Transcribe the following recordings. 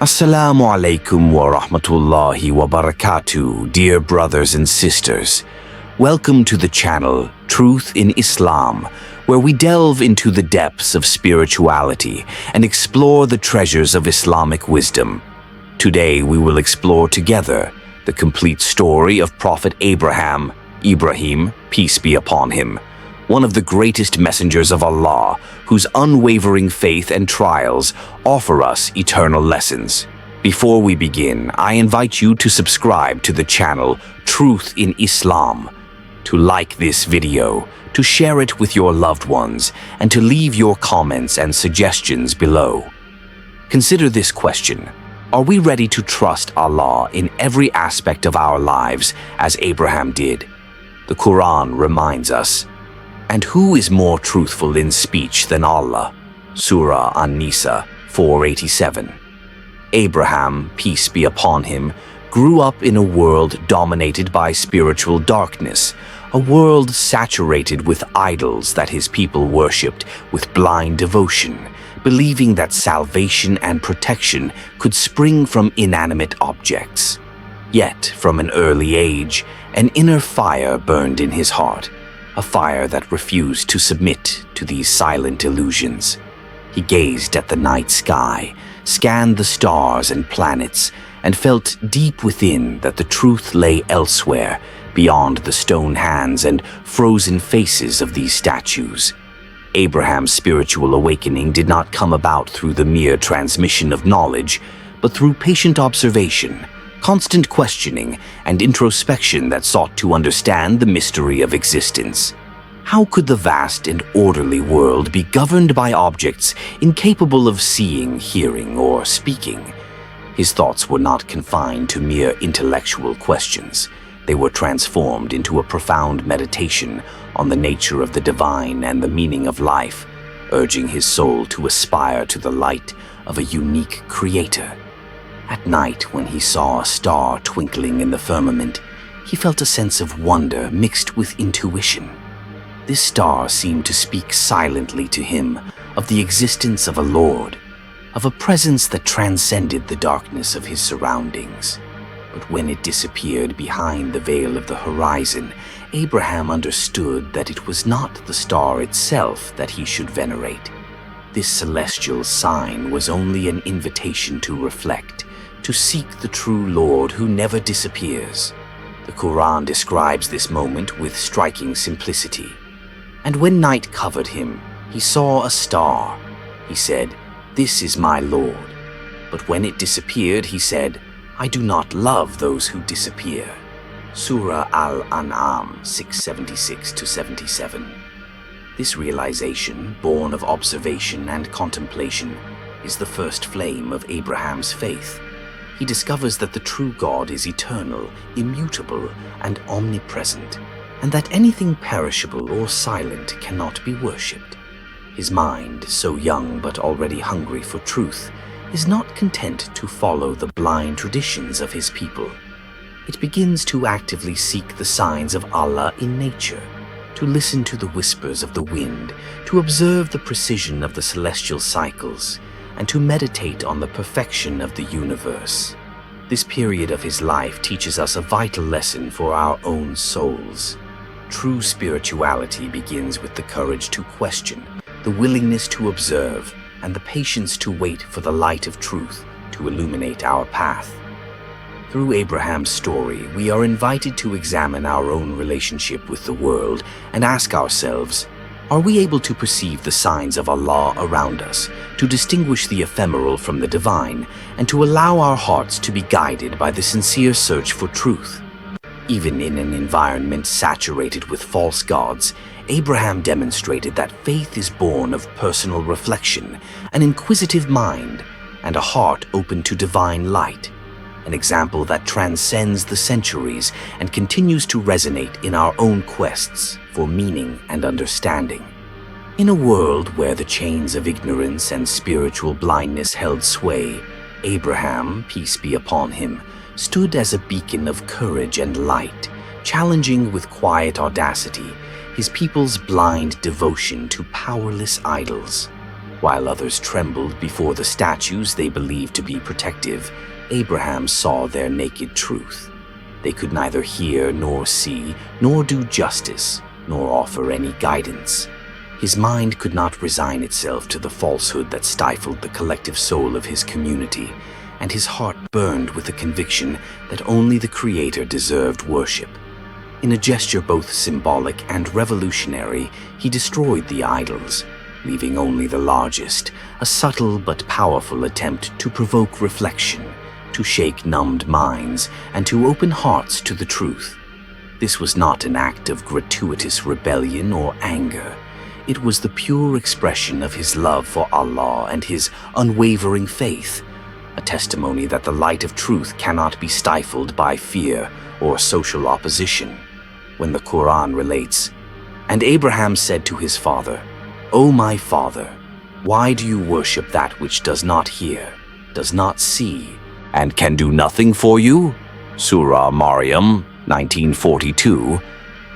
Assalamu alaikum wa rahmatullahi wa barakatuh, dear brothers and sisters. Welcome to the channel Truth in Islam, where we delve into the depths of spirituality and explore the treasures of Islamic wisdom. Today we will explore together the complete story of Prophet Ibrahim, peace be upon him, one of the greatest messengers of Allah, whose unwavering faith and trials offer us eternal lessons. Before we begin, I invite you to subscribe to the channel Truth in Islam, to like this video, to share it with your loved ones, and to leave your comments and suggestions below. Consider this question: are we ready to trust Allah in every aspect of our lives as Abraham did? The Quran reminds us, "And who is more truthful in speech than Allah?" Surah An-Nisa 487. Abraham, peace be upon him, grew up in a world dominated by spiritual darkness, a world saturated with idols that his people worshipped with blind devotion, believing that salvation and protection could spring from inanimate objects. Yet, from an early age, an inner fire burned in his heart, a fire that refused to submit to these silent illusions. He gazed at the night sky, scanned the stars and planets, and felt deep within that the truth lay elsewhere, beyond the stone hands and frozen faces of these statues. Abraham's spiritual awakening did not come about through the mere transmission of knowledge, but through patient observation, constant questioning, and introspection that sought to understand the mystery of existence. How could the vast and orderly world be governed by objects incapable of seeing, hearing, or speaking? His thoughts were not confined to mere intellectual questions. They were transformed into a profound meditation on the nature of the divine and the meaning of life, urging his soul to aspire to the light of a unique creator. At night, when he saw a star twinkling in the firmament, he felt a sense of wonder mixed with intuition. This star seemed to speak silently to him of the existence of a Lord, of a presence that transcended the darkness of his surroundings. But when it disappeared behind the veil of the horizon, Abraham understood that it was not the star itself that he should venerate. This celestial sign was only an invitation to reflect, to seek the true Lord who never disappears. The Quran describes this moment with striking simplicity. "And when night covered him, he saw a star. He said, 'This is my Lord.' But when it disappeared, he said, 'I do not love those who disappear.'" Surah Al-An'am 676-77. This realization, born of observation and contemplation, is the first flame of Abraham's faith. He discovers that the true God is eternal, immutable, and omnipresent, and that anything perishable or silent cannot be worshipped. His mind, so young but already hungry for truth, is not content to follow the blind traditions of his people. It begins to actively seek the signs of Allah in nature, to listen to the whispers of the wind, to observe the precision of the celestial cycles, and to meditate on the perfection of the universe. This period of his life teaches us a vital lesson for our own souls. True spirituality begins with the courage to question, the willingness to observe, and the patience to wait for the light of truth to illuminate our path. Through Abraham's story, we are invited to examine our own relationship with the world and ask ourselves, are we able to perceive the signs of Allah around us, to distinguish the ephemeral from the divine, and to allow our hearts to be guided by the sincere search for truth? Even in an environment saturated with false gods, Abraham demonstrated that faith is born of personal reflection, an inquisitive mind, and a heart open to divine light, an example that transcends the centuries and continues to resonate in our own quests for meaning and understanding. In a world where the chains of ignorance and spiritual blindness held sway, Abraham, peace be upon him, stood as a beacon of courage and light, challenging with quiet audacity his people's blind devotion to powerless idols. While others trembled before the statues they believed to be protective, Abraham saw their naked truth. They could neither hear nor see, nor do justice, nor offer any guidance. His mind could not resign itself to the falsehood that stifled the collective soul of his community, and his heart burned with the conviction that only the Creator deserved worship. In a gesture both symbolic and revolutionary, he destroyed the idols, leaving only the largest, a subtle but powerful attempt to provoke reflection, to shake numbed minds, and to open hearts to the truth. This was not an act of gratuitous rebellion or anger. It was the pure expression of his love for Allah and his unwavering faith, a testimony that the light of truth cannot be stifled by fear or social opposition. When the Quran relates, "And Abraham said to his father, 'O my father, why do you worship that which does not hear, does not see, and can do nothing for you?' Surah Maryam, 1942,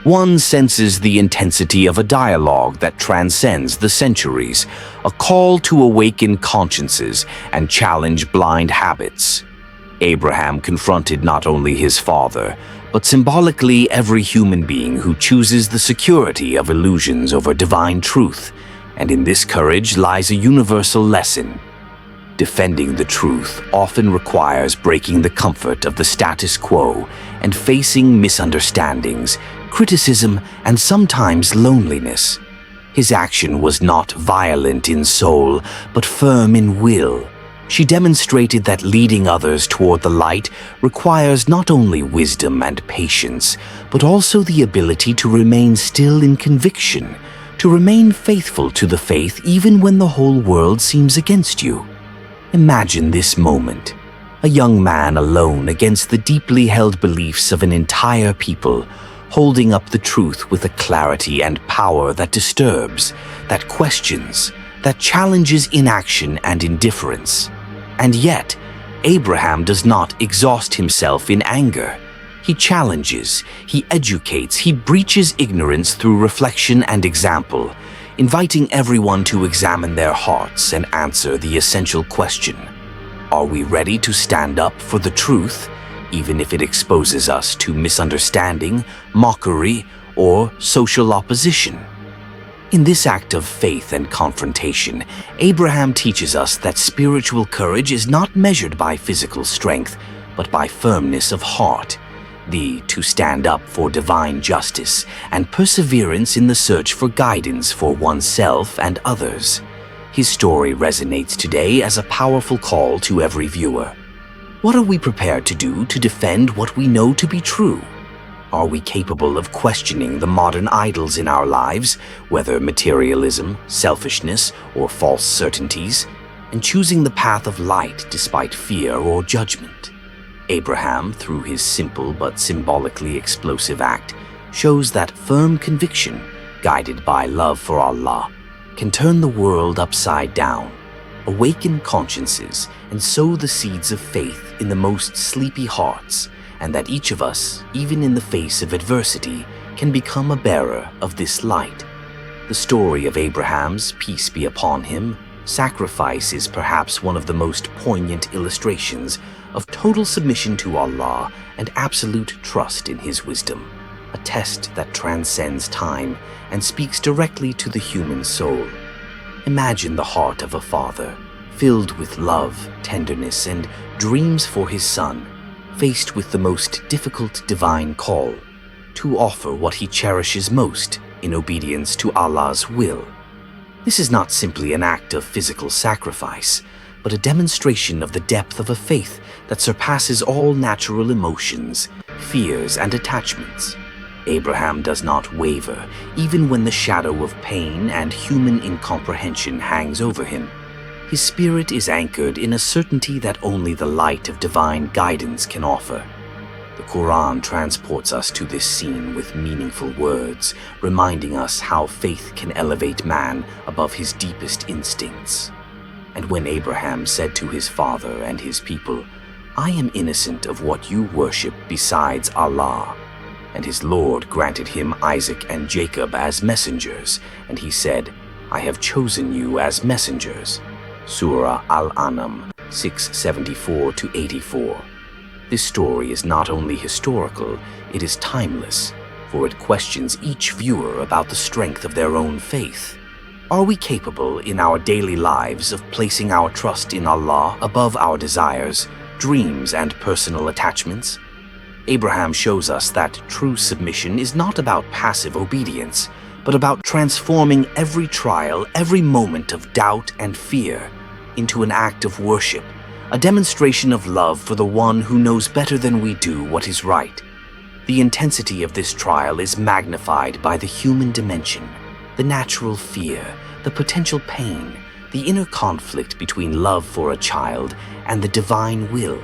one senses the intensity of a dialogue that transcends the centuries, a call to awaken consciences and challenge blind habits. Abraham confronted not only his father, but symbolically every human being who chooses the security of illusions over divine truth, and in this courage lies a universal lesson. Defending the truth often requires breaking the comfort of the status quo and facing misunderstandings, criticism, and sometimes loneliness. His action was not violent in soul, but firm in will. She demonstrated that leading others toward the light requires not only wisdom and patience, but also the ability to remain still in conviction, to remain faithful to the faith even when the whole world seems against you. Imagine this moment, a young man alone against the deeply held beliefs of an entire people, holding up the truth with a clarity and power that disturbs, that questions, that challenges inaction and indifference. And yet, Abraham does not exhaust himself in anger. He challenges, he educates, he breaches ignorance through reflection and example, inviting everyone to examine their hearts and answer the essential question: are we ready to stand up for the truth, even if it exposes us to misunderstanding, mockery, or social opposition? In this act of faith and confrontation, Abraham teaches us that spiritual courage is not measured by physical strength, but by firmness of heart, to stand up for divine justice, and perseverance in the search for guidance for oneself and others. His story resonates today as a powerful call to every viewer. What are we prepared to do to defend what we know to be true? Are we capable of questioning the modern idols in our lives, whether materialism, selfishness, or false certainties, and choosing the path of light despite fear or judgment? Abraham, through his simple but symbolically explosive act, shows that firm conviction, guided by love for Allah, can turn the world upside down, awaken consciences, and sow the seeds of faith in the most sleepy hearts, and that each of us, even in the face of adversity, can become a bearer of this light. The story of Abraham's, peace be upon him, sacrifice is perhaps one of the most poignant illustrations of total submission to Allah and absolute trust in His wisdom, a test that transcends time and speaks directly to the human soul. Imagine the heart of a father, filled with love, tenderness, and dreams for his son, faced with the most difficult divine call, to offer what he cherishes most in obedience to Allah's will. This is not simply an act of physical sacrifice, but a demonstration of the depth of a faith that surpasses all natural emotions, fears, and attachments. Abraham does not waver, even when the shadow of pain and human incomprehension hangs over him. His spirit is anchored in a certainty that only the light of divine guidance can offer. The Quran transports us to this scene with meaningful words, reminding us how faith can elevate man above his deepest instincts. And when Abraham said to his father and his people, "I am innocent of what you worship besides Allah," and his Lord granted him Isaac and Jacob as messengers, and he said, I have chosen you as messengers. Surah Al-An'am 674-84. This story is not only historical, it is timeless, for it questions each viewer about the strength of their own faith. Are we capable in our daily lives of placing our trust in Allah above our desires, dreams, and personal attachments? Abraham shows us that true submission is not about passive obedience, but about transforming every trial, every moment of doubt and fear into an act of worship, a demonstration of love for the one who knows better than we do what is right. The intensity of this trial is magnified by the human dimension, the natural fear, the potential pain, the inner conflict between love for a child and the divine will.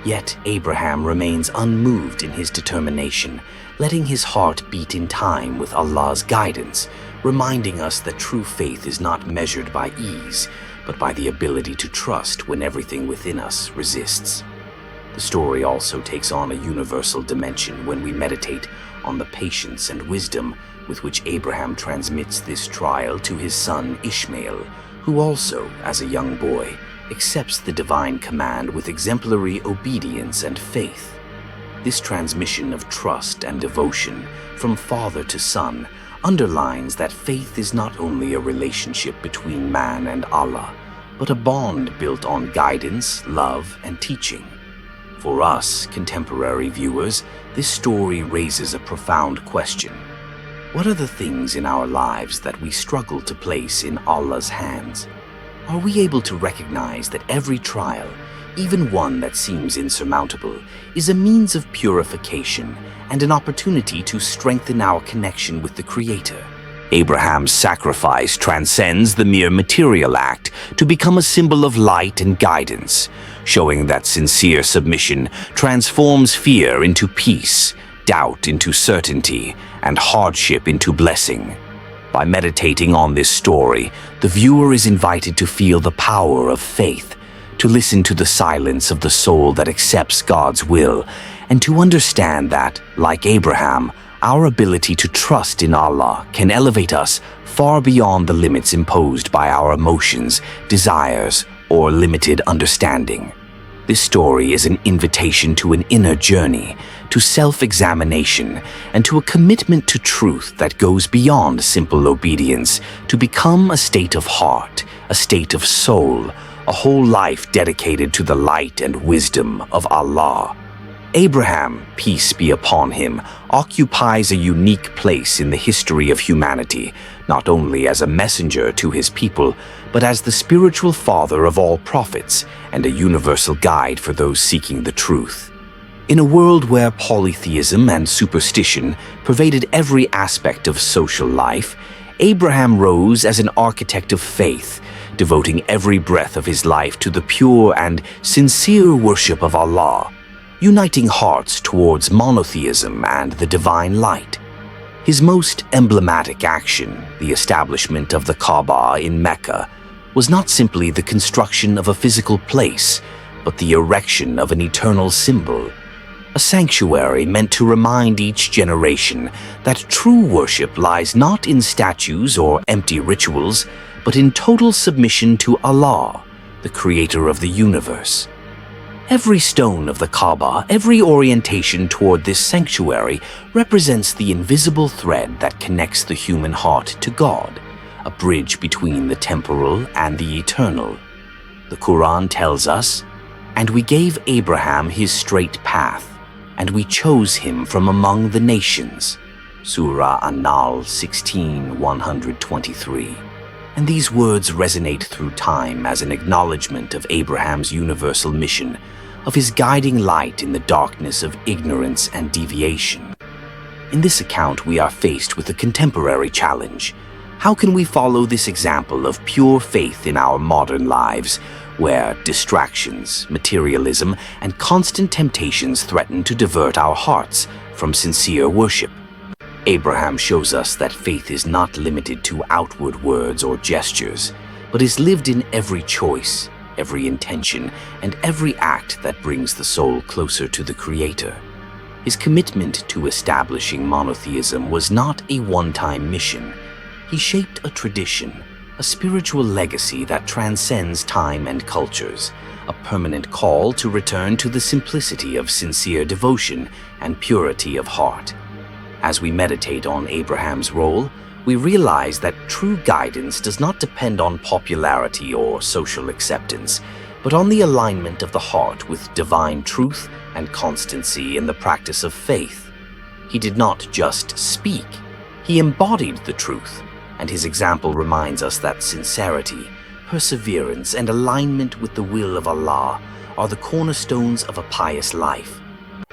Yet Abraham remains unmoved in his determination, letting his heart beat in time with Allah's guidance, reminding us that true faith is not measured by ease, but by the ability to trust when everything within us resists. The story also takes on a universal dimension when we meditate on the patience and wisdom with which Abraham transmits this trial to his son Ishmael, who also, as a young boy, accepts the divine command with exemplary obedience and faith. This transmission of trust and devotion from father to son underlines that faith is not only a relationship between man and Allah, but a bond built on guidance, love, and teaching. For us, contemporary viewers, this story raises a profound question. What are the things in our lives that we struggle to place in Allah's hands? Are we able to recognize that every trial, even one that seems insurmountable, is a means of purification and an opportunity to strengthen our connection with the Creator? Abraham's sacrifice transcends the mere material act to become a symbol of light and guidance, showing that sincere submission transforms fear into peace, doubt into certainty, and hardship into blessing. By meditating on this story, the viewer is invited to feel the power of faith, to listen to the silence of the soul that accepts God's will, and to understand that, like Abraham, our ability to trust in Allah can elevate us far beyond the limits imposed by our emotions, desires, or limited understanding. This story is an invitation to an inner journey, to self-examination, and to a commitment to truth that goes beyond simple obedience to become a state of heart, a state of soul, a whole life dedicated to the light and wisdom of Allah. Abraham, peace be upon him, occupies a unique place in the history of humanity, not only as a messenger to his people, but as the spiritual father of all prophets and a universal guide for those seeking the truth. In a world where polytheism and superstition pervaded every aspect of social life, Abraham rose as an architect of faith, devoting every breath of his life to the pure and sincere worship of Allah, uniting hearts towards monotheism and the divine light. His most emblematic action, the establishment of the Kaaba in Mecca, was not simply the construction of a physical place, but the erection of an eternal symbol, a sanctuary meant to remind each generation that true worship lies not in statues or empty rituals, but in total submission to Allah, the creator of the universe. Every stone of the Kaaba, every orientation toward this sanctuary represents the invisible thread that connects the human heart to God, a bridge between the temporal and the eternal. The Quran tells us, "And we gave Abraham his straight path, and we chose him from among the nations." Surah An-Nahl 16:123. And these words resonate through time as an acknowledgement of Abraham's universal mission, of his guiding light in the darkness of ignorance and deviation. In this account, we are faced with a contemporary challenge. How can we follow this example of pure faith in our modern lives, where distractions, materialism, and constant temptations threaten to divert our hearts from sincere worship? Abraham shows us that faith is not limited to outward words or gestures, but is lived in every choice, every intention, and every act that brings the soul closer to the Creator. His commitment to establishing monotheism was not a one-time mission. He shaped a tradition, a spiritual legacy that transcends time and cultures, a permanent call to return to the simplicity of sincere devotion and purity of heart. As we meditate on Abraham's role, we realize that true guidance does not depend on popularity or social acceptance, but on the alignment of the heart with divine truth and constancy in the practice of faith. He did not just speak, he embodied the truth, and his example reminds us that sincerity, perseverance, and alignment with the will of Allah are the cornerstones of a pious life.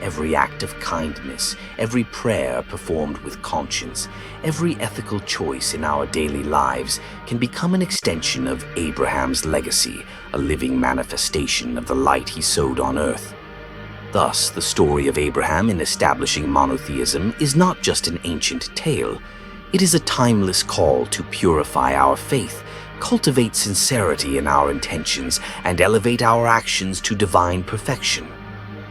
Every act of kindness, every prayer performed with conscience, every ethical choice in our daily lives can become an extension of Abraham's legacy, a living manifestation of the light he sowed on earth. Thus, the story of Abraham in establishing monotheism is not just an ancient tale. It is a timeless call to purify our faith, cultivate sincerity in our intentions, and elevate our actions to divine perfection.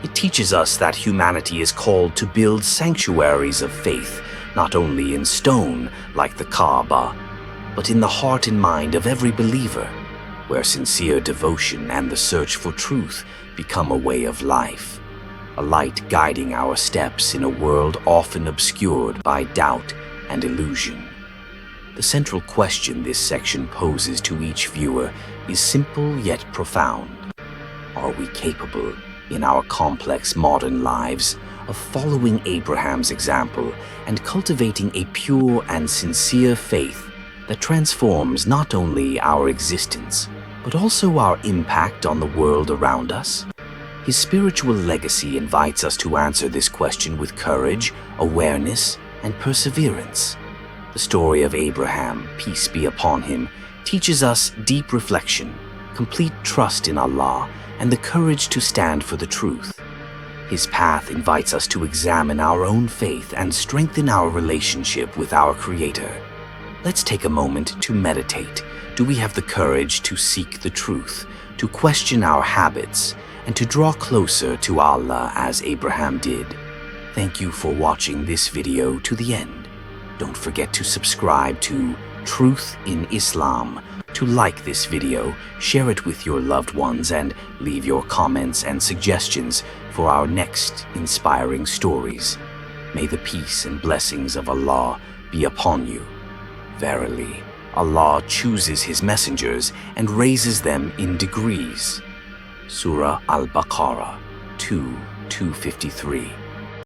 It teaches us that humanity is called to build sanctuaries of faith, not only in stone, like the Kaaba, but in the heart and mind of every believer, where sincere devotion and the search for truth become a way of life, a light guiding our steps in a world often obscured by doubt and illusion. The central question this section poses to each viewer is simple yet profound. Are we capable, in our complex modern lives, of following Abraham's example and cultivating a pure and sincere faith that transforms not only our existence, but also our impact on the world around us? His spiritual legacy invites us to answer this question with courage, awareness, and perseverance. The story of Abraham, peace be upon him, teaches us deep reflection, complete trust in Allah, and the courage to stand for the truth. His path invites us to examine our own faith and strengthen our relationship with our Creator. Let's take a moment to meditate. Do we have the courage to seek the truth, to question our habits, and to draw closer to Allah as Abraham did? Thank you for watching this video to the end. Don't forget to subscribe to Truth in Islam, to like this video, share it with your loved ones, and leave your comments and suggestions for our next inspiring stories. May the peace and blessings of Allah be upon you. Verily, Allah chooses His messengers and raises them in degrees. Surah Al-Baqarah 2:253.